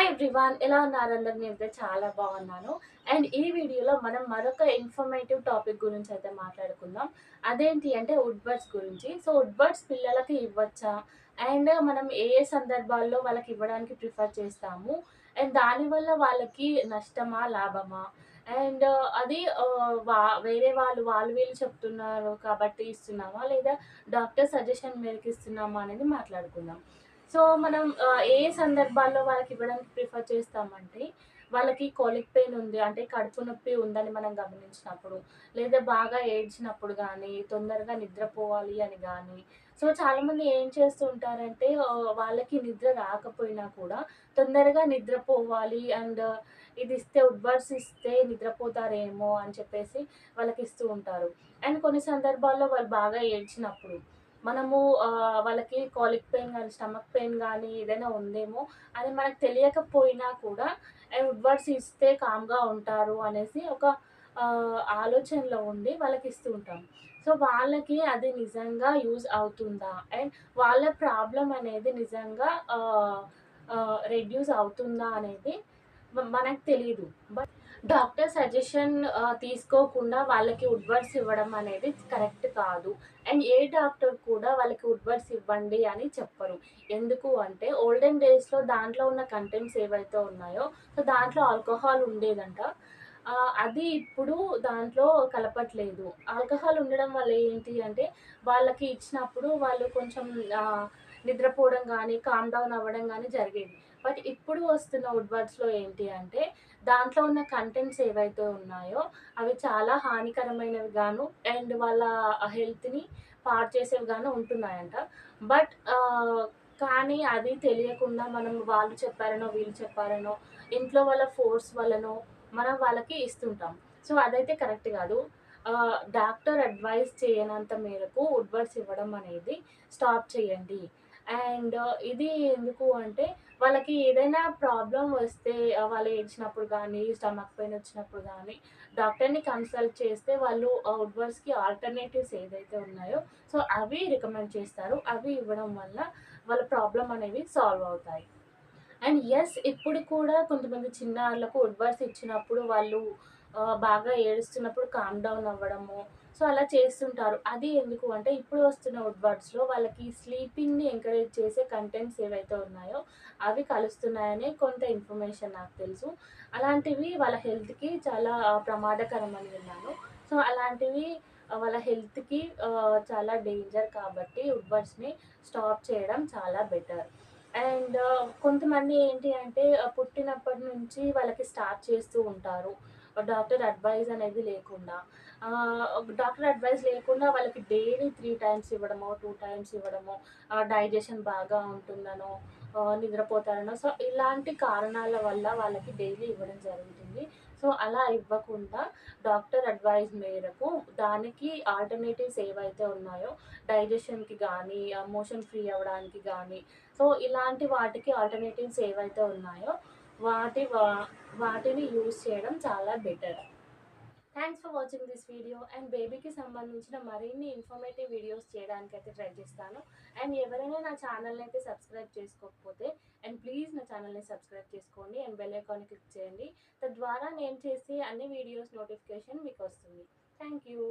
Hi everyone, ఎలా ఉన్నారు అందరు? నేనైతే చాలా బాగున్నాను. అండ్ ఈ వీడియోలో మనం మరొక ఇన్ఫర్మేటివ్ టాపిక్ గురించి అయితే మాట్లాడుకుందాం. అదేంటి అంటే వుడ్ బర్డ్స్ గురించి. సో వుడ్ బర్డ్స్ పిల్లలకి ఇవ్వచ్చా? అండ్ మనం ఏ ఏ సందర్భాల్లో వాళ్ళకి ఇవ్వడానికి ప్రిఫర్ చేస్తాము? అండ్ దానివల్ల వాళ్ళకి నష్టమా, లాభమా? అండ్ అది వేరే వాళ్ళు వీళ్ళు చెప్తున్నారు కాబట్టి ఇస్తున్నామా? లేదా డాక్టర్ సజెషన్ మేరకు ఇస్తున్నామా అనేది మాట్లాడుకుందాం. సో, మనం ఏ సందర్భాల్లో వాళ్ళకివ్వడానికి ప్రిఫర్ చేస్తామంటే, వాళ్ళకి కాలిక్ పెయిన్ ఉంది. అంటే కడుపు నొప్పి ఉందని మనం గమనించినప్పుడు, లేదా బాగా ఏడ్చినప్పుడు గానీ, తొందరగా నిద్రపోవాలి అని గానీ, సో, చాలామంది ఏం చేస్తూ ఉంటారంటే వాళ్ళకి నిద్ర రాకపోయినా కూడా తొందరగా నిద్రపోవాలి అండ్ ఇదిస్తే ఉడ్బర్స్ ఇస్తే నిద్రపోతారేమో అని చెప్పేసి వాళ్ళకిస్తూ ఉంటారు. అండ్ కొన్ని సందర్భాల్లో వాళ్ళు బాగా ఏడ్చినప్పుడు మనము వాళ్ళకి కాలిక్ పెయిన్ గానీ, స్టమక్ పెయిన్ గానీ ఏదైనా ఉందేమో అది మనకు తెలియకపోయినా కూడా వుడ్వర్డ్స్ ఇస్తే కామ్‌గా ఉంటారు అనేసి ఒక ఆలోచనలో ఉండి వాళ్ళకిస్తూ ఉంటాం. సో, వాళ్ళకి అది నిజంగా యూజ్ అవుతుందా? అండ్ వాళ్ళ ప్రాబ్లమ్ అనేది నిజంగా రెడ్యూస్ అవుతుందా అనేది మనకు తెలీదు. బట్ డాక్టర్ సజెషన్ తీసుకోకుండా వాళ్ళకి వుడ్వర్డ్స్ ఇవ్వడం అనేది కరెక్ట్ కాదు. అండ్ ఏ డాక్టర్ కూడా వాళ్ళకి వుడ్వర్డ్స్ ఇవ్వండి అని చెప్పరు. ఎందుకు అంటే ఓల్డెన్ డేస్‌లో దాంట్లో ఉన్న కంటెంట్స్ ఏవైతే ఉన్నాయో, సో, దాంట్లో ఆల్కహాల్ ఉండేదంట. అది ఇప్పుడు దాంట్లో కలపట్లేదు. ఆల్కహాల్ ఉండడం వల్ల ఏంటి అంటే వాళ్ళకి ఇచ్చినప్పుడు వాళ్ళు కొంచెం ఆహ్, నిద్రపోవడం గానీ, కామ్ డౌన్ అవ్వడం గానీ జరిగేది. బట్ ఇప్పుడు వస్తున్న వుడ్వర్డ్స్‌లో ఏంటి అంటే దాంట్లో ఉన్న కంటెంట్స్ ఏవైతే ఉన్నాయో అవి చాలా హానికరమైనవి గాను అండ్ వాళ్ళ హెల్త్‌ని పాడు చేసేవి గాను ఉంటున్నాయంట. బట్ కానీ అది తెలియకుండా మనం వాళ్ళు చెప్పారనో, వీళ్ళు చెప్పారనో, ఇంట్లో వాళ్ళ ఫోర్స్ వల్లనో మనం వాళ్ళకి ఇస్తుంటాం. సో, అదైతే కరెక్ట్ గాదు. డాక్టర్ అడ్వైస్ చేయనంత మేరకు వుడ్వర్డ్స్ ఇవ్వడం అనేది స్టాప్ చేయండి. అండ్ ఇది ఎందుకు అంటే వాళ్ళకి ఏదైనా ప్రాబ్లమ్ వస్తే వాళ్ళు ఏడ్చినప్పుడు గానీ, స్టమక్ పెయిన్ వచ్చినప్పుడు గానీ, డాక్టర్‌ని కన్సల్ట్ చేస్తే వాళ్ళు వుడ్వర్డ్స్‌కి ఆల్టర్‌నేటివ్స్ ఏదైతే ఉన్నాయో, సో, అవి రికమెండ్ చేస్తారు. అవి ఇవ్వడం వల్ల వాళ్ళ ప్రాబ్లమ్ అనేవి సాల్వ్ అవుతాయి. అండ్ యెస్, ఇప్పుడు కూడా కొంతమంది చిన్నారులకు వుడ్వర్డ్స్ ఇచ్చినప్పుడు వాళ్ళు బాగా ఏడుస్తున్నప్పుడు కామ్ డౌన్ అవ్వడము, సో, అలా చేస్తుంటారు. అది ఎందుకు అంటే ఇప్పుడు వస్తున్న వుడ్వర్డ్స్‌లో వాళ్ళకి స్లీపింగ్‌ని ఎంకరేజ్ చేసే కంటెంట్స్ ఏవైతే ఉన్నాయో అవి కలుస్తున్నాయని కొంత ఇన్ఫర్మేషన్ నాకు తెలుసు. అలాంటివి వాళ్ళ హెల్త్‌కి చాలా ప్రమాదకరం అని విన్నాను. సో, అలాంటివి వాళ్ళ హెల్త్‌కి చాలా డేంజర్ కాబట్టి వుడ్వర్డ్స్‌ని స్టాప్ చేయడం చాలా బెటర్. అండ్ కొంతమంది ఏంటి అంటే పుట్టినప్పటి నుంచి వాళ్ళకి స్టార్ట్ చేస్తూ ఉంటారు. డాక్టర్ అడ్వైస్ అనేది లేకుండా. డాక్టర్ అడ్వైస్ లేకుండా వాళ్ళకి డైలీ 3 టైమ్స్ ఇవ్వడమో, 2 టైమ్స్ ఇవ్వడమో, డైజెషన్ బాగా ఉంటుందనో, నిద్రపోతారనో, సో, ఇలాంటి కారణాల వల్ల వాళ్ళకి డైలీ ఇవ్వడం జరుగుతుంది. సో, అలా ఇవ్వకుండా డాక్టర్ అడ్వైస్ మేరకు దానికి ఆల్టర్‌నేటివ్స్ ఏవైతే ఉన్నాయో డైజెషన్‌కి గానీ, మోషన్ ఫ్రీ అవ్వడానికి గానీ, సో, ఇలాంటి వాటికి ఆల్టర్‌నేటివ్స్ ఏవైతే ఉన్నాయో వాటి వా వాటిని యూజ్ చేయడం చాలా better. Thanks for watching this video. And బేబీకి సంబంధించిన మరిన్ని ఇన్ఫర్మేటివ్ వీడియోస్ చేయడానికైతే ట్రై చేస్తాను. అండ్ ఎవరైనా నా ఛానల్‌ని అయితే సబ్స్క్రైబ్ చేసుకోకపోతే అండ్ ప్లీజ్ నా ఛానల్‌ని సబ్స్క్రైబ్ చేసుకోండి అండ్ బెల్ ఐకాన్‌ని క్లిక్ చేయండి. తద్వారా నేను చేసే అన్ని వీడియోస్ నోటిఫికేషన్ మీకొస్తుంది. Thank you.